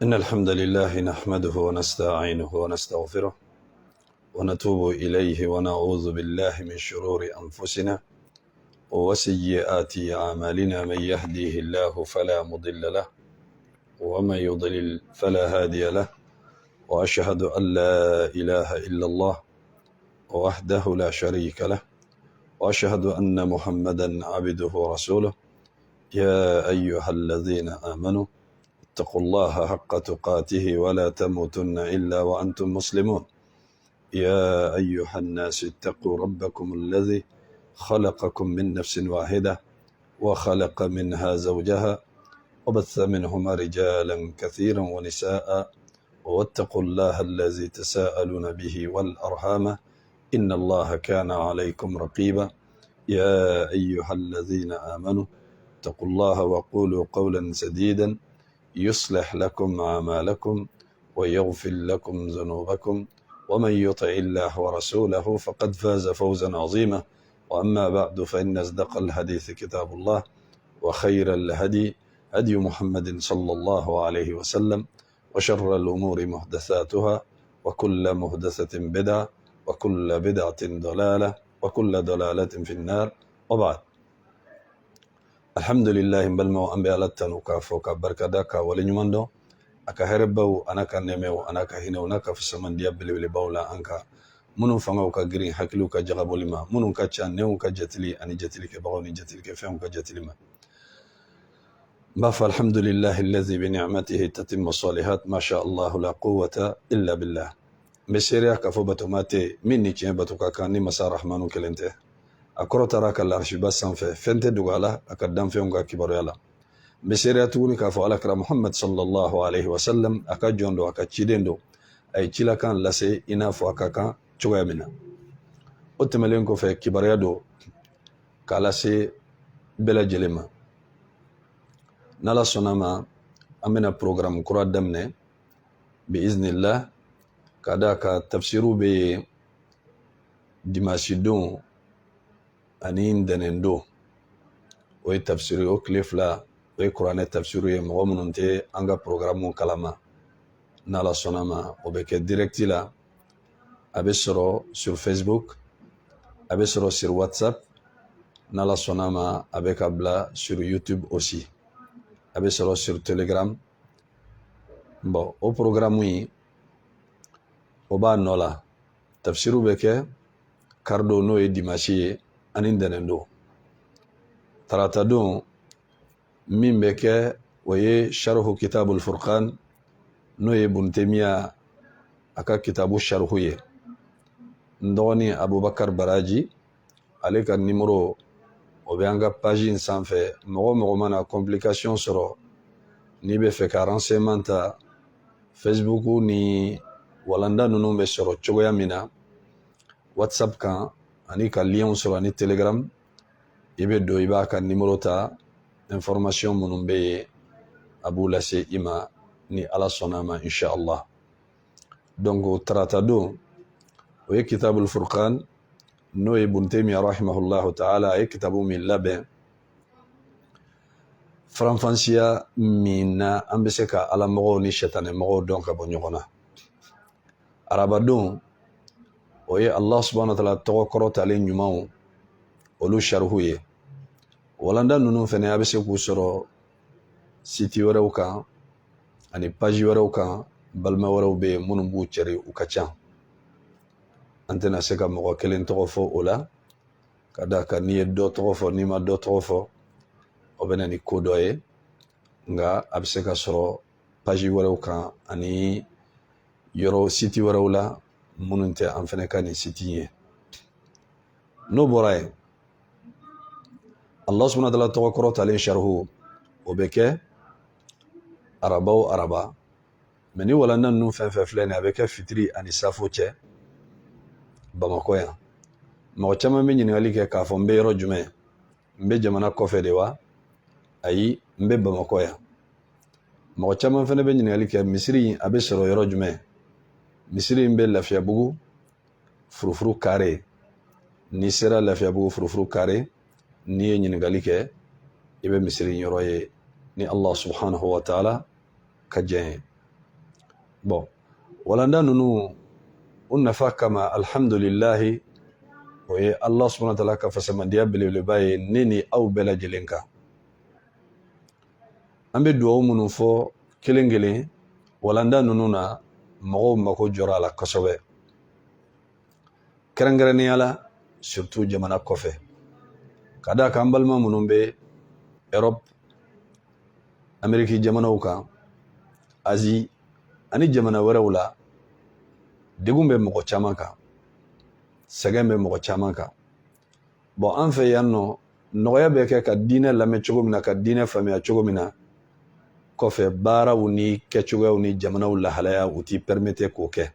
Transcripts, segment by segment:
إن الحمد لله نحمده ونستعينه ونستغفره ونتوب إليه ونعوذ بالله من شرور أنفسنا وسيئات أعمالنا. من يهديه الله فلا مضل له ومن يضلل فلا هادي له، وأشهد أن لا إله إلا الله وحده لا شريك له، وأشهد أن محمدا عبده ورسوله. يا أيها الذين آمنوا اتقوا الله حق تقاته ولا تموتن إلا وأنتم مسلمون. يا أيها الناس اتقوا ربكم الذي خلقكم من نفس واحدة وخلق منها زوجها وبث منهما رجالا كثيرا ونساء، واتقوا الله الذي تساءلون به والأرحام إن الله كان عليكم رقيبا. يا أيها الذين آمنوا اتقوا الله وقولوا قولا سديدا يصلح لكم أعمالكم ويغفر لكم ذنوبكم، ومن يطع الله ورسوله فقد فاز فوزا عظيما. وأما بعد، فإن أصدق الحديث كتاب الله، وخير الهدي هدي محمد صلى الله عليه وسلم، وشر الأمور محدثاتها، وكل محدثة بدعة، وكل بدعة ضلالة، وكل ضلالة في النار. وبعد، الحمد لله بلمو أنبيالتنا كافوك بركدك ولنمندو aka herebaw anaka nemew anaka hinew naka fisaman dia bilibili bawla anka munun fangaw ka girin hakilu ka jagabolima munun ka cha new ka jatili ani jatili ke bawni jatili ke fem ka jatilima bafa. Alhamdulillah alladhi bi ni'matihi tatimmu salihat ma sha Allah la quwwata illa billah. Mesere ka fo batomate minni cien batoka kan ni masa rahmanu kelente akoro taraka la arshibas sanfe fente dugala akadam fem ga kibaro yala. Mesere tuguni ka fo alakra Muhammad sallallahu alaihi wasallam aka jondo aka chidendo ay chila kan lase ina fo aka kan choya mina otemelen ko fe kibarya do kala se bela jelema nala sonama amena program kura damne bi iznillah kada ka tafsiru be dimashi don ani ndenendo o tafsiru o klefla o Qur'an tafsiru ye mɔgɔ minnu tɛ an ka programme kalama n'Ala sɔnna ma o bɛ kɛ direct la, a bɛ sɔrɔ sur Facebook, a bɛ sɔrɔ sur WhatsApp, n'Ala sɔnna ma a bɛ ka bila sur YouTube aussi, a bɛ sɔrɔ sur Telegram. Bon, o programme yi o b'a nɔ la, tafsiru bɛ kɛ kardo n'o ye dimanche ye ani ntɛnɛn. Tarata don min bɛ kɛ o ye sharhu kitabul furqan n'o ye Ibn Taymiya a ka kitabu sharhu ye. N dɔgɔnin Abubakar Baraji ale ka numéro o bɛ an ka page in sanfɛ. Mɔgɔ mɔgɔ mana complication sɔrɔ n'i bɛ fɛ ka renseignement ta Facebook ni walanda ninnu bɛ sɔrɔ cogoya min na WhatsApp kan ani ka lien sɔrɔ ani Telegram, i bɛ don i b'a ka numéro ta, information minnu bɛ yen a b'u lase i ma ni Ala sɔnna ma inshallah. Donc tarata don o ye kitabul furqan n'o ye Ibn Taymiya rahimahullahu ta'ala a ye kitabu min labɛn faranfasiya min na an bɛ se ka Ala mɔgɔw ni sɛtanɛ mɔgɔw dɔn ka bɔ ɲɔgɔn na. Araba don o ye Allah subhanahu wa ta'ala tɔgɔ kɔrɔtalen ɲumanw olu sharhu ye. Walanda ninnu fɛnɛ a bɛ se k'u sɔrɔ site wɛrɛw kan ani page wɛrɛw kan. Balima wɛrɛw bɛ yen minnu b'u cɛri u ka ca. An tɛna se ka mɔgɔ kelen tɔgɔ fɔ o la, ka d'a kan n'i ye dɔ tɔgɔ fɔ n'i ma dɔ tɔgɔ fɔ o bɛ na ni ko dɔ ye, nka a bɛ se ka sɔrɔ page wɛrɛw kan ani yɔrɔ site wɛrɛw la minnu tɛ an fɛnɛ ka nin site ye. N'o bɔra yen, Allah subhanahu wa ta'ala tɔgɔ kɔrɔtalen sharhu o bɛ kɛ araba o araba, mais ni walanda ninnu fɛn fɛn filɛ nin a bɛ kɛ fitiri ani safo cɛ Bamakɔ yan. Mɔgɔ caman bɛ ɲininkali kɛ k'a fɔ n bɛ yɔrɔ jumɛn, n bɛ jamana kɔfɛ de wa? Ayi, n bɛ Bamakɔ yan. Mɔgɔ caman fɛnɛ bɛ ɲininkali kɛ misiri a bɛ sɔrɔ yɔrɔ jumɛn? Misiri in bɛ Lafiyabugu furufuru kare. N'i sera Lafiyabugu furufuru kare, n'i ye ɲininkali kɛ i bɛ misiri yɔrɔ ye ni Allah subhanahu wa ta'ala ka jɛn ye. bon walanda nunu nafa kama alhamdulillahi o ye Allah subhanahu wa ta'ala ka fasamandiya belebeleba ye ne ni aw bɛɛ lajɛlen kan. An bɛ duwawu minnu fɔ kelen kelen walanda ninnu na mɔgɔw mako jɔra a la kosɛbɛ, kɛrɛnkɛrɛnnenya la surtout jamana kɔfɛ, ka d'a kan an balima minnu bɛ Europe, Amérique jamanaw kan, Asie ani jamana wɛrɛw la, degun bɛ mɔgɔ caman kan, sɛgɛn bɛ mɔgɔ caman kan. Bon an fɛ yan nɔ nɔgɔya bɛ kɛ ka diinɛ lamɛn cogo min na, ka diinɛ faamuya cogo min na, kɔfɛ baaraw ni kɛcogoyaw ni jamanaw lahalaya u t'i permettre k'o kɛ.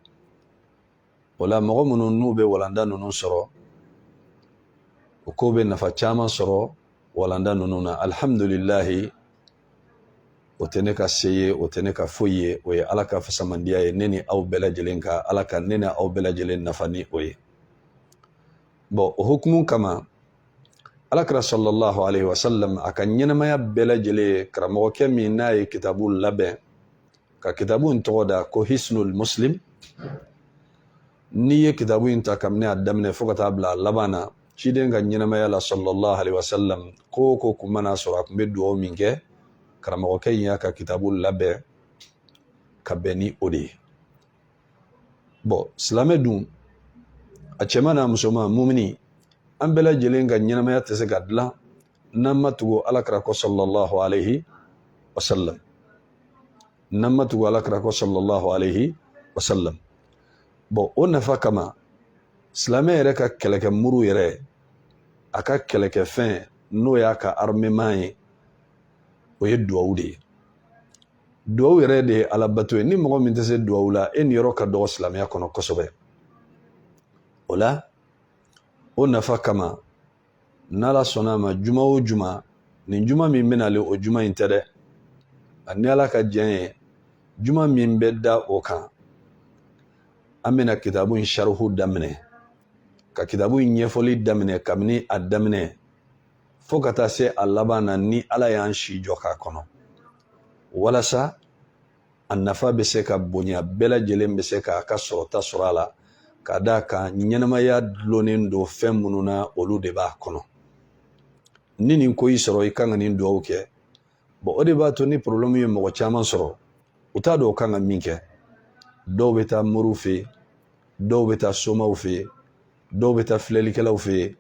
O la mɔgɔ minnu n'u bɛ walanda ninnu sɔrɔ, u ko bɛ nafa caman sɔrɔ walanda ninnu na. Alhamdulillahi, o tɛ ne ka se ye, o tɛ ne ka foyi ye, o ye Ala ka fasamandiya ye ne ni aw bɛɛ lajɛlen ka, Ala ka ne ni aw bɛɛ lajɛlen nafa ni o ye. Bon o hukumu kama Alakira sallallahu alaihi wasallam a ka ɲɛnamaya bɛɛ lajɛlen, karamɔgɔkɛ min n'a ye kitabu labɛn, ka kitabu in tɔgɔ da ko Hisnul Muslim. N'i ye kitabu in ta kabini a daminɛ fo ka taa bila a laban na, ciden ka ɲɛnamaya la sallallahu alaihi wasallam ko ko kun mana sɔrɔ a tun bɛ duwawu min kɛ, karamɔgɔkɛ in y'a ka kitabu labɛn ka bɛn ni o de ye. Bon silamɛ dun, a cɛman n'a musoman mumini, an bɛɛ lajɛlen ka ɲɛnamaya tɛ se ka dilan n'an ma tugu Alakira kɔ sallallahu alaihi wasallam, n'an ma tugu Alakira kɔ sallallahu alaihi wasallam. Bon o nafa kama silamɛ yɛrɛ ka kɛlɛkɛmuru yɛrɛ, a ka kɛlɛkɛfɛn n'o y'a ka armement ye, o ye duwawu de ye. Duwawu yɛrɛ de ye alabato ye. Ni mɔgɔ min tɛ se duwawu la, e ni yɔrɔ ka dɔgɔ silamɛya kɔnɔ kosɛbɛ. O la o nafa kama n'Ala sɔnna a ma juma o juma, nin juma min bɛnale o juma in tɛ dɛ, ani Ala ka diɲɛ ye, juma min bɛ da o kan, an bɛna kitabu in sharhu daminɛ, ka kitabu in ɲɛfɔli daminɛ kabini a daminɛ fo ka taa se a laban na, ni Ala y'an si jɔ k'a kɔnɔ, walasa a nafa bɛ se ka bonya, bɛɛ lajɛlen bɛ se k'a ka sɔrɔta sɔrɔ a la, ka d'a kan ɲɛnamaya dulonnen don fɛn minnu na olu de b'a kɔnɔ. Ni nin ko y'i sɔrɔ, i kan ka nin duwawu kɛ. Bon o de b'a to ni problème ye mɔgɔ caman sɔrɔ, u t'a dɔn o kan ka min kɛ. Dɔw bɛ taa moriw fɛ yen, dɔw bɛ taa somaw fɛ yen, dɔw bɛ taa filɛlikɛlaw fɛ yen,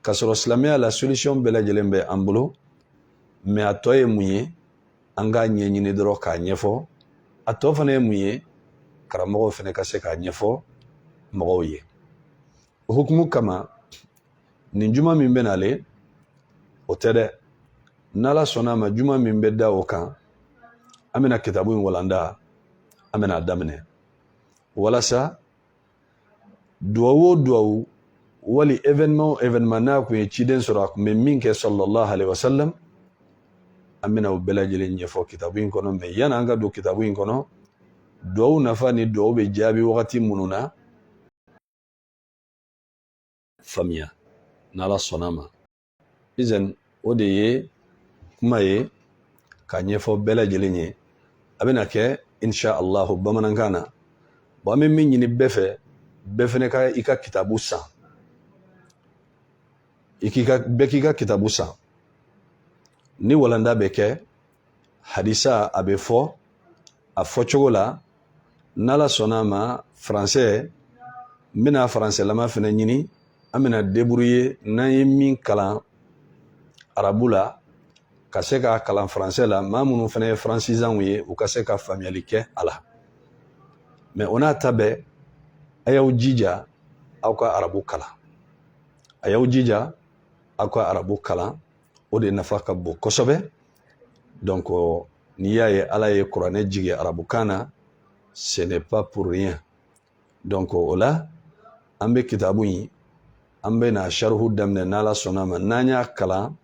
ka sɔrɔ silamɛya la solution bɛɛ lajɛlen bɛ an bolo, mais a tɔ ye mun ye? An k'a ɲɛɲini dɔrɔn k'a ɲɛfɔ. A tɔ fana ye mun ye? Karamɔgɔw fana ka se k'a ɲɛfɔ mɔgɔw ye. O hukumu kama nin juma min bɛ nale, o tɛ dɛ. N'Ala sɔnna a ma juma min bɛ da o kan, an bɛna kitabu in walanda, an bɛna a daminɛ, walasa duwawu o duwawu wali événement o événement n'a kun ye ciden sɔrɔ a kun bɛ min kɛ sallallahu alaihi wasallam, an bɛna o bɛɛ lajɛlen ɲɛfɔ kitabu in kɔnɔ. Mais yani an ka don kitabu in kɔnɔ, duwawu nafa ni duwawu bɛ jaabi wagati minnu na, faamuya n'Ala sɔnna a ma. Izan o de ye kuma ye ka ɲɛfɔ bɛɛ lajɛlen ye. A bɛna kɛ insha Allahu bamanankan na. Bon an bɛ min ɲini bɛɛ fɛ, bɛɛ fana ka i ka kitabu san, bɛɛ k'i ka kitabu san. Ni walanda bɛ kɛ, hadisa a bɛ fɔ a fɔcogo la. N'Ala sɔnna a ma, français n bɛna françaislama fana ɲini, an bɛna débrouiller n'an ye min kalan arabu la, ka se k'a kalan français la, maa minnu fana ye francisants ye, u ka se ka faamuyali kɛ a la. Mais o n'a ta bɛɛ, a y'aw jija aw ka arabu kalan. A y'aw jija aw ka arabu kalan, o de nafa ka bon kosɛbɛ. Donc n'i y'a ye Ala ye kuranɛ jigin arabukan na, ce n'est pas pour rien. Donc o la an bɛ kitabu in, an bɛna sharhu daminɛ n'Ala sɔnna a ma. N'an y'a kalan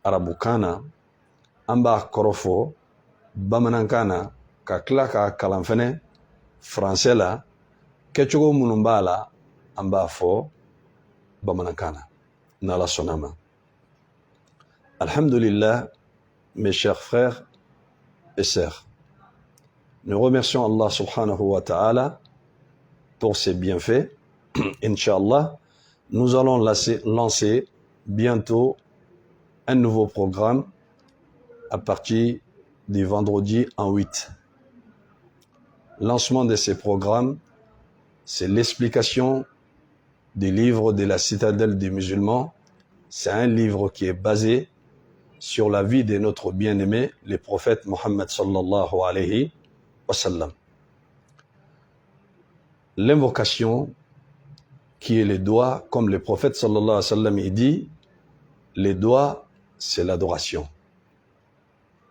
arabukan na, an b'a kɔrɔfɔ bamanankan na, ka tila k'a kalan fɛnɛ français la, kɛcogo minnu b'a la an b'a fɔ bamanankan na n'Ala sɔnna a ma. Alhamdulillah, mes chers frères et sœurs, Nous remercions Allah subhanahu wa ta'ala pour ses bienfaits. Inch'Allah, nous allons lancer bientôt un nouveau programme à partir du vendredi en 8. Lancement de ces programmes, c'est l'explication du livre de la citadelle des musulmans. C'est un livre qui est basé sur la vie de notre bien-aimé, le prophète Mohammed sallallahu alayhi wa sallam. L'invocation qui est les doigts, comme le prophète sallallahu alayhi wa sallam il dit, les doigts, c'est l'adoration.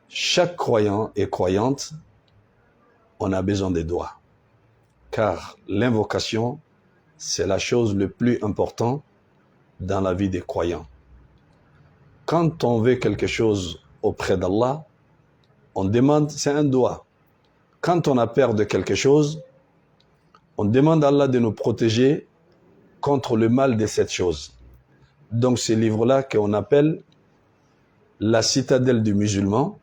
Chaque croyant et croyante, on a besoin des doigts. Car l'invocation, c'est la chose le plus importante dans la vie des croyants. Quand on veut quelque chose auprès d'Allah, on demande, c'est un doigt. Quand on a peur de quelque chose, on demande à Allah de nous protéger contre le mal de cette chose. Donc ce livre-là qu'on appelle La citadelle du musulman,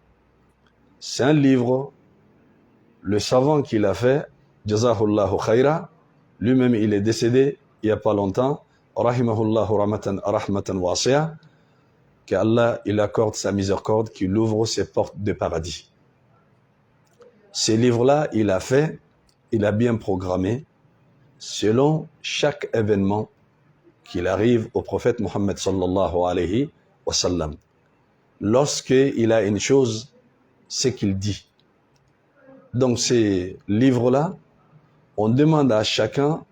c'est un livre, le savant qui l'a fait, Jazahullahu khaira, lui-même il est décédé il n'y a pas longtemps, Rahimahullahu rahmatan wasi'a, qu'Allah il accorde sa miséricorde, qu'il ouvre ses portes de paradis. Ces livres-là, il a bien programmé, selon chaque événement qu'il arrive au prophète Mohammed sallallahu alayhi wa sallam. Lorsqu'il a une chose, c'est qu'il dit. Donc ces livres-là, on demande à chacun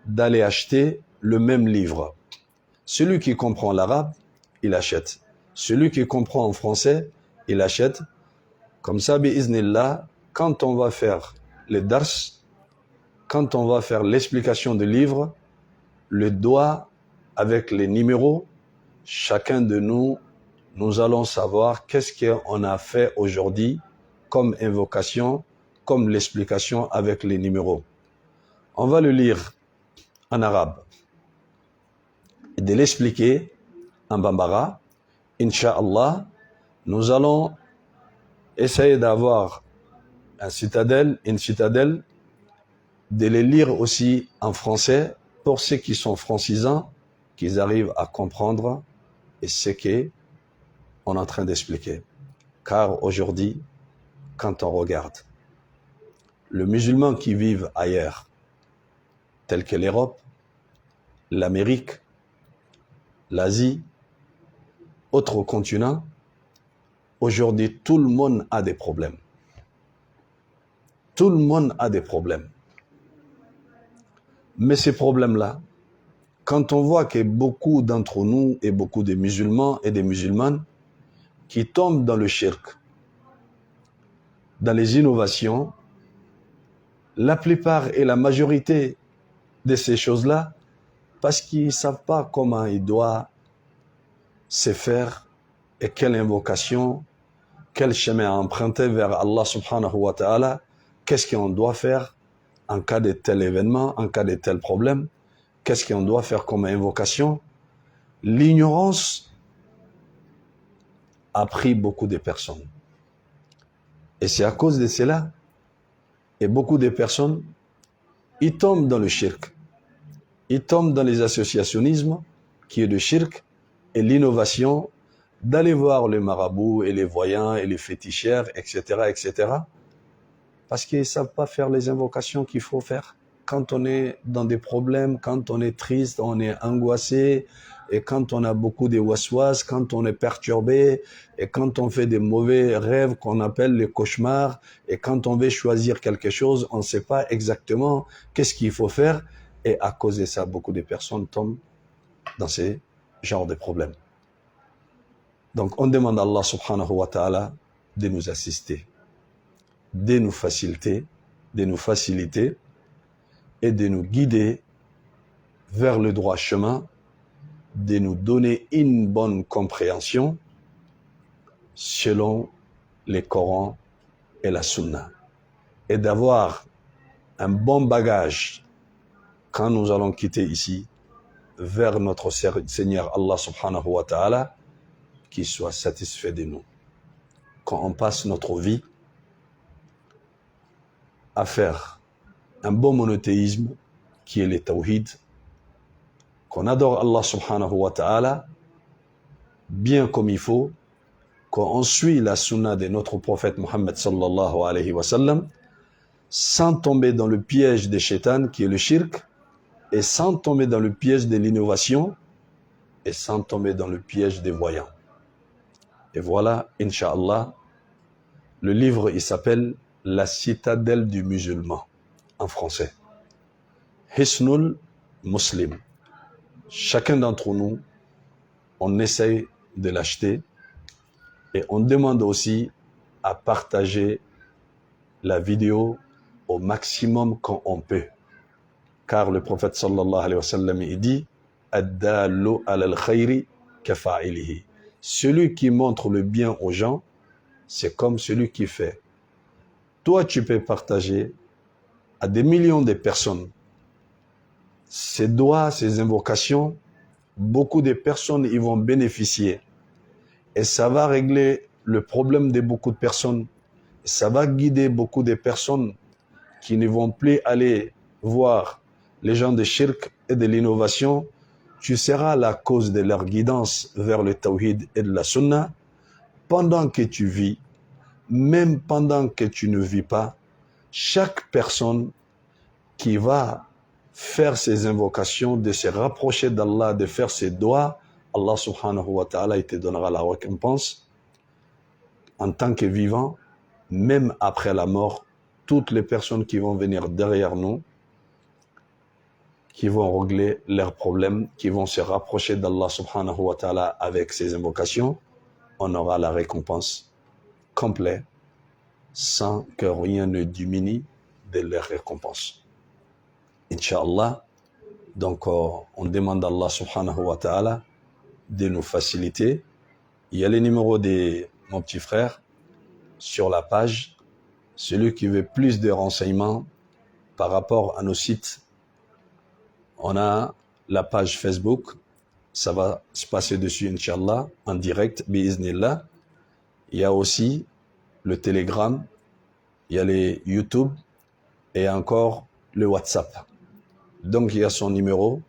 d'aller acheter le même livre. Celui qui comprend l'arabe, il achète. Celui qui comprend en français, il achète. Comme ça, bi'iznillah, quand on va faire les dars, quand on va faire l'explication du livre, le doigt avec les numéros, chacun de nous, nous allons savoir qu'est-ce qu'on a fait aujourd'hui comme invocation, comme l'explication avec les numéros. On va le lire en arabe et de l'expliquer en bambara. Inch'Allah, nous allons essayer d'avoir une citadelle, de les lire aussi en français pour ceux qui sont francisants, qu'ils arrivent à comprendre et ce qu'on est en train d'expliquer. Car aujourd'hui, quand on regarde le musulman qui vit ailleurs, tel que l'Europe, l'Amérique, l'Asie, autres continents, aujourd'hui tout le monde a des problèmes. Tout le monde a des problèmes. Mais ces problèmes-là, quand on voit que beaucoup d'entre nous et beaucoup de musulmans et des musulmanes qui tombent dans le shirk, dans les innovations, la plupart et la majorité de ces choses-là, parce qu'ils ne savent pas comment ils doivent se faire et quelle invocation, quel chemin emprunter vers Allah subhanahu wa ta'ala, qu'est-ce qu'on doit faire en cas de tel événement, en cas de tel problème, qu'est-ce qu'on doit faire comme invocation. L'ignorance a pris beaucoup de personnes. Et c'est à cause de cela, et beaucoup de personnes, ils tombent dans le shirk. Ils tombent dans les associationnismes, qui est le shirk, et l'innovation, d'aller voir les marabouts et les voyants et les féticheurs, etc., etc., parce qu'ils ne savent pas faire les invocations qu'il faut faire. Quand on est dans des problèmes, quand on est triste, on est angoissé, et quand on a beaucoup de waswas, quand on est perturbé, et quand on fait des mauvais rêves qu'on appelle les cauchemars, et quand on veut choisir quelque chose, on ne sait pas exactement qu'est-ce qu'il faut faire, et à cause de ça, beaucoup de personnes tombent dans ces genres de problèmes. Donc on demande à Allah subhanahu wa ta'ala de nous assister, de nous faciliter, et de nous guider vers le droit chemin, de nous donner une bonne compréhension selon les Corans et la Sunna, et d'avoir un bon bagage quand nous allons quitter ici vers notre Seigneur Allah subhanahu wa ta'ala, qui soit satisfait de nous. Quand on passe notre vie à faire un bon monothéisme qui est le tawhid, qu'on adore Allah subhanahu wa ta'ala bien comme il faut, qu'on suit la sunna de notre prophète Mohammed sallallahu alayhi wa sallam, sans tomber dans le piège des shaitan qui est le shirk, et sans tomber dans le piège de l'innovation, et sans tomber dans le piège des voyants. Et voilà, Inch'Allah, le livre, il s'appelle La citadelle du musulman, en français. Hisnul Muslim. Chacun d'entre nous, on essaye de l'acheter et on demande aussi à partager la vidéo au maximum quand on peut. Car le prophète sallallahu alayhi wa sallam, il dit « Ad-dallu ala al-khayri kafa'ilihi » Celui qui montre le bien aux gens, c'est comme celui qui fait. Toi, tu peux partager à des millions de personnes ces doigts, ces invocations. Beaucoup de personnes y vont bénéficier. Et ça va régler le problème de beaucoup de personnes. Ça va guider beaucoup de personnes qui ne vont plus aller voir les gens de shirk et de l'innovation. Tu seras la cause de leur guidance vers le tawhid et de la sunna pendant que tu vis, même pendant que tu ne vis pas. Chaque personne qui va faire ses invocations, de se rapprocher d'Allah, de faire ses doigts, Allah subhanahu wa ta'ala, il te donnera la récompense en tant que vivant, même après la mort. Toutes les personnes qui vont venir derrière nous, qui vont régler leurs problèmes, qui vont se rapprocher d'Allah subhanahu wa ta'ala avec ces invocations, on aura la récompense complète sans que rien ne diminue de leur récompense. Inch'Allah, donc on demande à Allah subhanahu wa ta'ala de nous faciliter. Il y a les numéros de mon petit frère sur la page. Celui qui veut plus de renseignements par rapport à nos sites, on a la page Facebook, ça va se passer dessus, Inch'Allah, en direct, bi'iznillah. Il y a aussi le Telegram, il y a les YouTube et encore le WhatsApp. Donc il y a son numéro.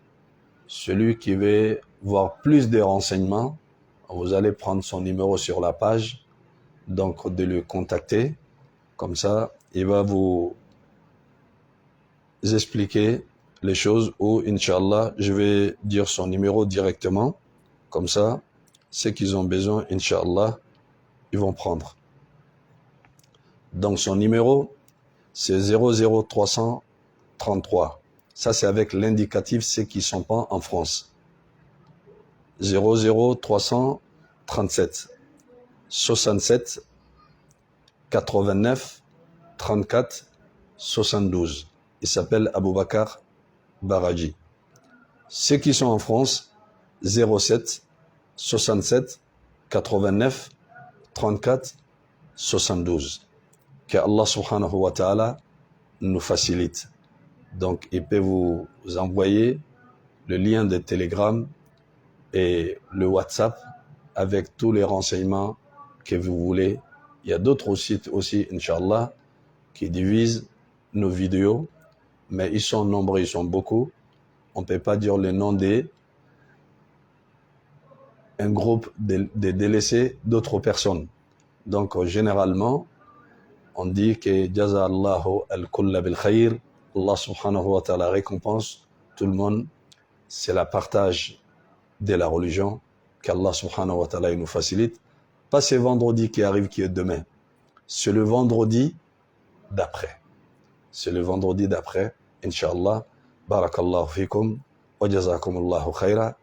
Celui qui veut voir plus de renseignements, vous allez prendre son numéro sur la page, donc de le contacter. Comme ça, il va vous expliquer les choses ou, Inch'Allah, je vais dire son numéro directement. Comme ça, ceux qui ont besoin, Inch'Allah, ils vont prendre. Donc son numéro, c'est 00333. Ça, c'est avec l'indicatif ceux qui ne sont pas en France. 00337 67 89 34 72. Il s'appelle Aboubakar Baraji. Ceux qui sont en France, 07 67 89 34 72. Que Allah subhanahu wa ta'ala nous facilite. Donc, il peut vous envoyer le lien de Telegram et le WhatsApp avec tous les renseignements que vous voulez. Il y a d'autres sites aussi, Inch'Allah, qui divisent nos vidéos, mais ils sont nombreux, ils sont beaucoup. On ne peut pas dire le nom d'un groupe de délaissés d'autres personnes. Donc, généralement, on dit que Jazallahu al-kulla bil khayr. Allah subhanahu wa ta'ala récompense tout le monde. C'est la partage de la religion qu'Allah subhanahu wa ta'ala nous facilite. Pas ce vendredi qui arrive, qui est demain. C'est le vendredi d'après. C'est le vendredi d'après, Inch'Allah. Barakallahu fikum wa jazakumullahu khayra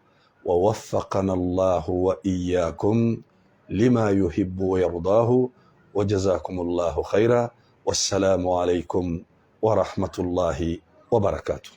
wa waffaqana Allahu wa iyyakum lima yuhibbu wa yardahu wa jazakumullahu khayra. Wassalamu alaykum wa rahmatullahi wa barakatuh.